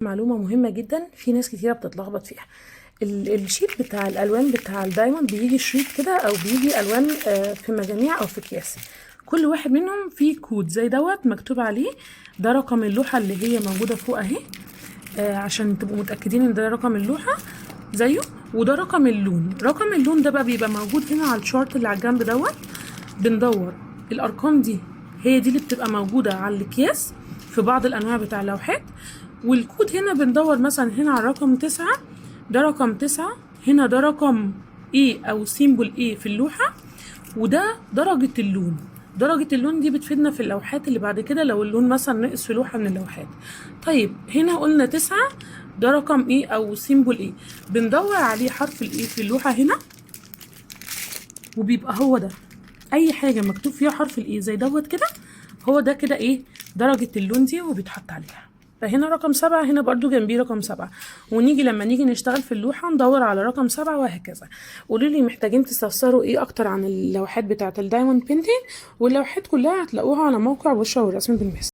معلومة مهمة جدا في ناس كتيرة بتتلخبط فيها. الشيت بتاع الألوان بتاع الدايموند بيجي شريط كده أو بيجي ألوان في مجاميع أو في أكياس. كل واحد منهم فيه كود زي دوت مكتوب عليه ده رقم اللوحة اللي هي موجودة فوق اهي، عشان تبقوا متأكدين ان ده رقم اللوحة زيه، وده رقم اللون. رقم اللون ده بقى بيبقى موجود هنا على الشارت اللي على الجنب دوت. بندور الأرقام دي هي دي اللي بتبقى موجودة على الأكياس في بعض الأنواع بتاع اللوحات. والكود هنا بندور مثلا هنا على رقم 9، ده رقم 9، هنا ده رقم ايه او سيمبل ايه في اللوحة، وده درجة اللون. درجة اللون دي بتفيدنا في اللوحات اللي بعد كده لو اللون مثلا نقص في لوحة من اللوحات. طيب هنا قلنا 9 ده رقم ايه او سيمبل ايه، بندور عليه حرف الايه في اللوحة هنا، وبيبقى هو ده اي حاجة مكتوب فيها حرف الايه زي دوت كده، هو ده كده ايه درجة اللون دي وبيتحط عليها. فهنا رقم 7، هنا برضو جنبيه رقم 7، ونيجي لما نيجي نشتغل في اللوحة ندور على رقم 7 وهكذا. قولولي محتاجين تستفسروا ايه اكتر عن اللوحات بتاعة الدايموند بينتينج، واللوحات كلها هتلاقوها على موقع بشرى والرسم بالماس.